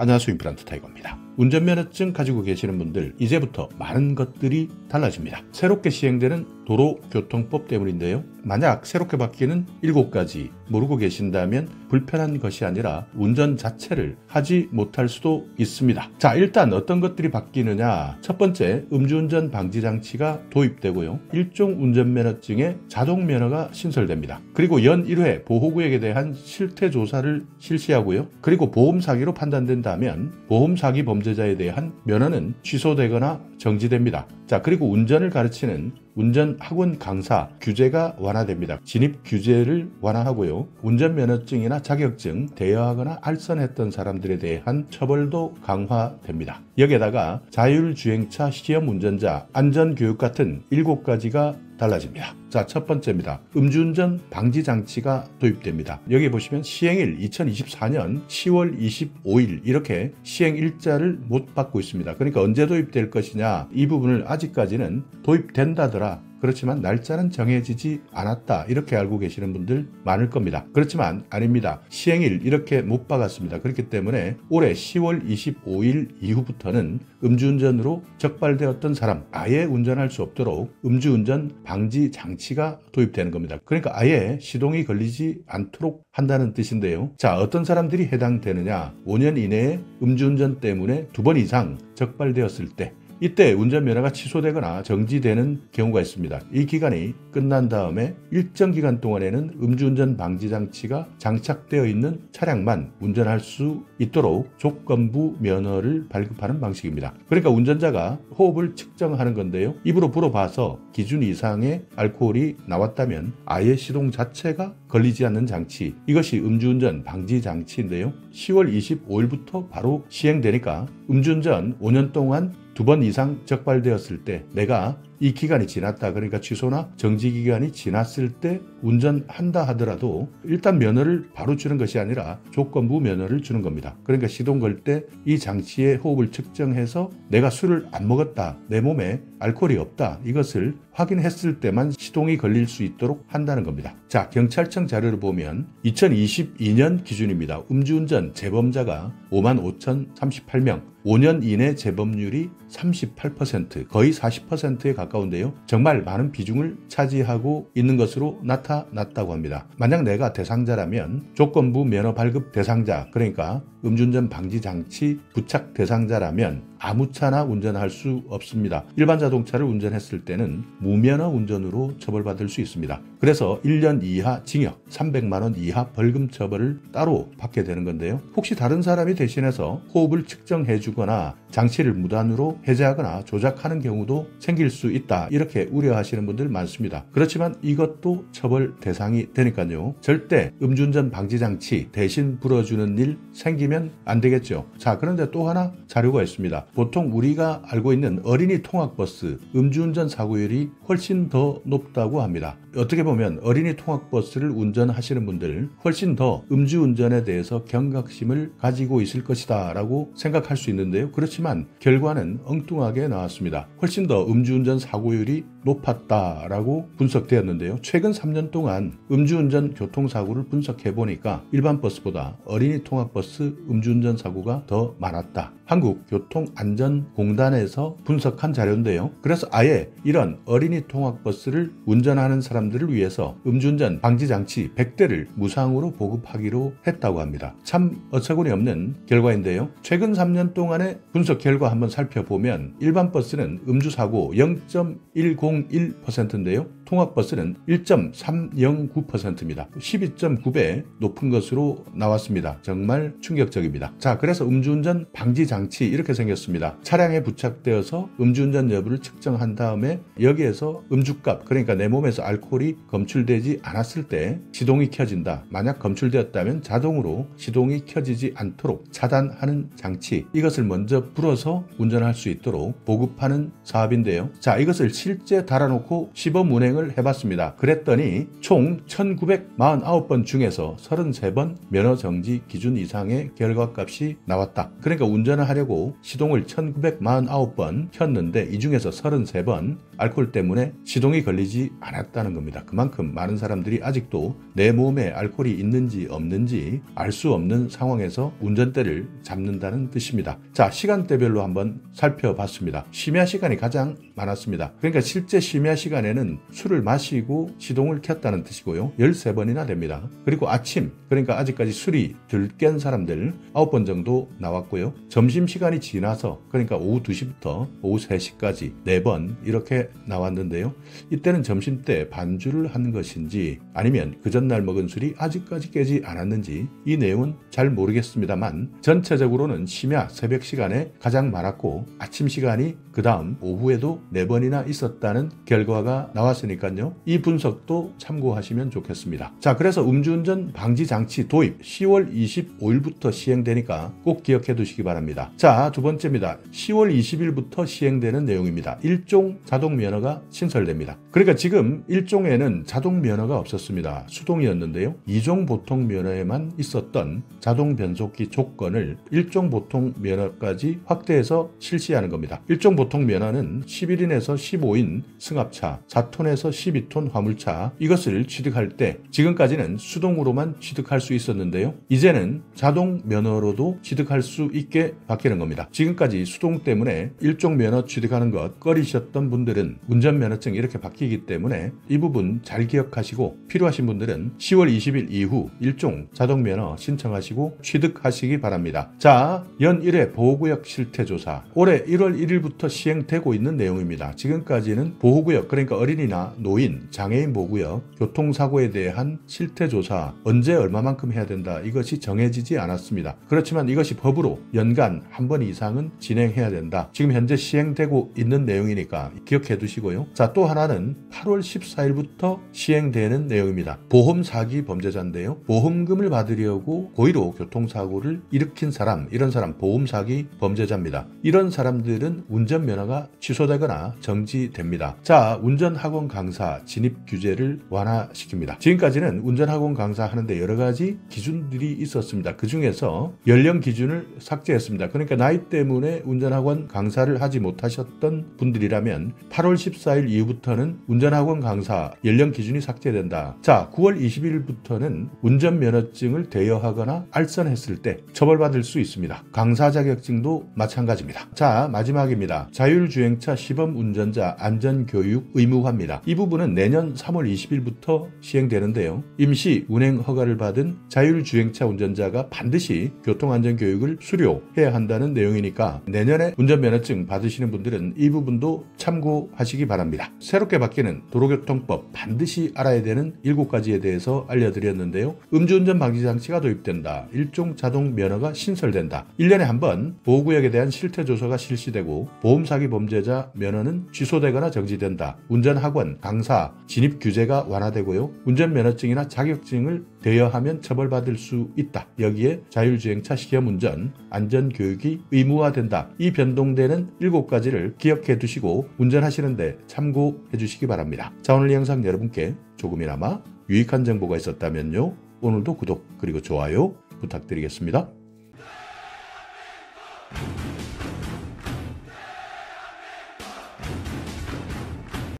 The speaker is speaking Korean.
안녕하세요. 임플란트 타이거입니다. 운전면허증 가지고 계시는 분들 이제부터 많은 것들이 달라집니다. 새롭게 시행되는 도로교통법 때문인데요. 만약 새롭게 바뀌는 7가지 모르고 계신다면 불편한 것이 아니라 운전 자체를 하지 못할 수도 있습니다. 자, 일단 어떤 것들이 바뀌느냐. 첫 번째, 음주운전 방지장치가 도입되고요. 일종 운전면허증에 자동면허가 신설됩니다. 그리고 연 1회 보호구역에 대한 실태조사를 실시하고요. 그리고 보험사기로 판단된다면 보험사기 범죄자에 대한 면허는 취소되거나 정지됩니다. 자, 그리고 운전을 가르치는 운전학원 강사 규제가 완화됩니다. 진입 규제를 완화하고요. 운전면허증이나 자격증 대여하거나 알선했던 사람들에 대한 처벌도 강화됩니다. 여기에다가 자율주행차 시험 운전자 안전교육 같은 7가지가 달라집니다. 자, 첫 번째입니다. 음주운전 방지장치가 도입됩니다. 여기 보시면 시행일 2024년 10월 25일 이렇게 시행 일자를 못 받고 있습니다. 그러니까 언제 도입될 것이냐, 이 부분을 아직까지는 도입된다더라, 그렇지만 날짜는 정해지지 않았다, 이렇게 알고 계시는 분들 많을 겁니다. 그렇지만 아닙니다. 시행일 이렇게 못 박았습니다. 그렇기 때문에 올해 10월 25일 이후부터는 음주운전으로 적발되었던 사람 아예 운전할 수 없도록 음주운전 방지 장치가 도입되는 겁니다. 그러니까 아예 시동이 걸리지 않도록 한다는 뜻인데요. 자, 어떤 사람들이 해당되느냐. 5년 이내에 음주운전 때문에 2번 이상 적발되었을 때, 이때 운전면허가 취소되거나 정지되는 경우가 있습니다. 이 기간이 끝난 다음에 일정 기간 동안에는 음주운전 방지장치가 장착되어 있는 차량만 운전할 수 있도록 조건부 면허를 발급하는 방식입니다. 그러니까 운전자가 호흡을 측정하는 건데요. 입으로 불어봐서 기준 이상의 알코올이 나왔다면 아예 시동 자체가 걸리지 않는 장치, 이것이 음주운전 방지장치인데요. 10월 25일부터 바로 시행되니까 음주운전 5년 동안 2번 이상 적발되었을 때, 내가 이 기간이 지났다, 그러니까 취소나 정지 기간이 지났을 때 운전한다 하더라도 일단 면허를 바로 주는 것이 아니라 조건부 면허를 주는 겁니다. 그러니까 시동 걸 때 이 장치의 호흡을 측정해서 내가 술을 안 먹었다, 내 몸에 알코올이 없다, 이것을 확인했을 때만 시동이 걸릴 수 있도록 한다는 겁니다. 자, 경찰청 자료를 보면 2022년 기준입니다. 음주운전 재범자가 55,038명, 5년 이내 재범률이 38%, 거의 40%에 가까운데요. 정말 많은 비중을 차지하고 있는 것으로 나타났다고 합니다. 만약 내가 대상자라면 조건부 면허 발급 대상자, 그러니까 음주운전 방지장치 부착 대상자라면 아무 차나 운전할 수 없습니다. 일반 자동차를 운전했을 때는 무면허 운전으로 처벌받을 수 있습니다. 그래서 1년 이하 징역, 300만 원 이하 벌금 처벌을 따로 받게 되는 건데요. 혹시 다른 사람이 대신해서 호흡을 측정해 주거나 장치를 무단으로 해제하거나 조작하는 경우도 생길 수 있다, 이렇게 우려하시는 분들 많습니다. 그렇지만 이것도 처벌 대상이 되니까요. 절대 음주운전 방지장치 대신 불어주는 일 생기면 안 되겠죠. 자, 그런데 또 하나 자료가 있습니다. 보통 우리가 알고 있는 어린이 통학버스 음주운전 사고율이 훨씬 더 높다고 합니다. 어떻게 보면 어린이 통학버스를 운전하시는 분들 훨씬 더 음주운전에 대해서 경각심을 가지고 있을 것이다 라고 생각할 수 있는데요. 그렇지만 결과는 엉뚱하게 나왔습니다. 훨씬 더 음주운전 사고율이 높았다라고 분석되었는데요. 최근 3년 동안 음주운전 교통사고를 분석해보니까 일반 버스보다 어린이 통학버스 음주운전 사고가 더 많았다. 한국교통안전공단에서 분석한 자료인데요. 그래서 아예 이런 어린이 통학버스를 운전하는 사람들을 위해서 음주운전 방지장치 100대를 무상으로 보급하기로 했다고 합니다. 참 어처구니 없는 결과인데요. 최근 3년 동안의 분석 결과 한번 살펴보면 일반 버스는 음주사고 0.101%인데요. 통학버스는 1.309%입니다. 12.9배 높은 것으로 나왔습니다. 정말 충격적입니다. 자, 그래서 음주운전 방지장치 이렇게 생겼습니다. 차량에 부착되어서 음주운전 여부를 측정한 다음에 여기에서 음주값, 그러니까 내 몸에서 알코올이 검출되지 않았을 때 시동이 켜진다. 만약 검출되었다면 자동으로 시동이 켜지지 않도록 차단하는 장치, 이것을 먼저 불어서 운전할 수 있도록 보급하는 사업인데요. 자, 이것을 실제 달아놓고 시범 운행 진행을 해봤습니다. 그랬더니 총 1949번 중에서 33번 면허정지 기준 이상의 결과값이 나왔다. 그러니까 운전을 하려고 시동을 1949번 켰는데 이 중에서 33번 알코올 때문에 시동이 걸리지 않았다는 겁니다. 그만큼 많은 사람들이 아직도 내 몸에 알코올이 있는지 없는지 알 수 없는 상황에서 운전대를 잡는다는 뜻입니다. 자, 시간대별로 한번 살펴봤습니다. 심야 시간이 가장 많았습니다. 그러니까 실제 심야 시간에는 술을 마시고 시동을 켰다는 뜻이고요. 13번이나 됩니다. 그리고 아침, 그러니까 아직까지 술이 덜 깬 사람들 9번 정도 나왔고요. 점심시간이 지나서 그러니까 오후 2시부터 오후 3시까지 4번 이렇게 나왔는데요. 이때는 점심때 반주를 한 것인지 아니면 그 전날 먹은 술이 아직까지 깨지 않았는지 이 내용은 잘 모르겠습니다만 전체적으로는 심야 새벽 시간에 가장 많았고 아침 시간이 그 다음 오후에도 4번이나 있었다는 결과가 나왔으니까요. 이 분석도 참고하시면 좋겠습니다. 자, 그래서 음주운전 방지 장치 도입 10월 25일부터 시행되니까 꼭 기억해 두시기 바랍니다. 자, 두 번째입니다. 10월 20일부터 시행되는 내용입니다. 1종 자동 면허가 신설됩니다. 그러니까 지금 1종에는 자동 면허가 없었습니다. 수동이었는데요. 2종 보통 면허에만 있었던 자동 변속기 조건을 1종 보통 면허까지 확대해서 실시하는 겁니다. 1종 보통 면허는 11인에서 15인 승합차, 4톤에서 12톤 화물차 이것을 취득할 때 지금까지는 수동으로만 취득할 수 있었는데요. 이제는 자동 면허로도 취득할 수 있게 바뀌는 겁니다. 지금까지 수동 때문에 1종 면허 취득하는 것 꺼리셨던 분들은 운전면허증이 이렇게 바뀌기 때문에 이 부분 잘 기억하시고 필요하신 분들은 10월 20일 이후 1종 자동 면허 신청하시고 취득하시기 바랍니다. 자, 연 1회 보호구역 실태조사 올해 1월 1일부터 시행되고 있는 내용입니다. 지금까지는 보호구역 그러니까 어린이나 노인, 장애인 보호구역, 교통사고에 대한 실태조사 언제 얼마만큼 해야 된다 이것이 정해지지 않았습니다. 그렇지만 이것이 법으로 연간 한 번 이상은 진행해야 된다. 지금 현재 시행되고 있는 내용이니까 기억해 두시고요. 자, 또 하나는 8월 14일부터 시행되는 내용입니다. 보험 사기 범죄자인데요. 보험금을 받으려고 고의로 교통사고를 일으킨 사람, 이런 사람 보험 사기 범죄자입니다. 이런 사람들은 운전면허가 취소되거나 정지됩니다. 자, 운전학원 강사 진입 규제를 완화시킵니다. 지금까지는 운전학원 강사 하는데 여러 가지 기준들이 있었습니다. 그 중에서 연령 기준을 삭제했습니다. 그러니까 나이 때문에 운전학원 강사를 하지 못하셨던 분들이라면 8월 14일 이후부터는 운전학원 강사 연령 기준이 삭제된다. 자, 9월 20일부터는 운전면허증을 대여하거나 알선했을 때 처벌받을 수 있습니다. 강사 자격증도 마찬가지입니다. 자, 마지막입니다. 자율주행차 시범 운전자 안전교육 의무화입니다. 이 부분은 내년 3월 20일부터 시행되는데요. 임시 운행 허가를 받은 자율주행차 운전자가 반드시 교통안전교육을 수료해야 한다는 내용이니까 내년에 운전면허증 받으시는 분들은 이 부분도 참고하시기 바랍니다. 새롭게 바뀌는 도로교통법 반드시 알아야 되는 7가지에 대해서 알려드렸는데요. 음주운전 방지장치가 도입된다. 1종 자동 면허가 신설된다. 1년에 한 번 보호구역에 대한 실태조사가 실시되고 보험사기 범죄자 면허는 취소되거나 정지된다. 운전학원, 강사, 진입 규제가 완화되고요. 운전면허증이나 자격증을 대여하면 처벌받을 수 있다. 여기에 자율주행차 시험운전, 안전교육이 의무화된다. 이 변동되는 7가지를 기억해 두시고 운전하시는데 참고해 주시기 바랍니다. 자, 오늘 영상 여러분께 조금이나마 유익한 정보가 있었다면요. 오늘도 구독 그리고 좋아요 부탁드리겠습니다.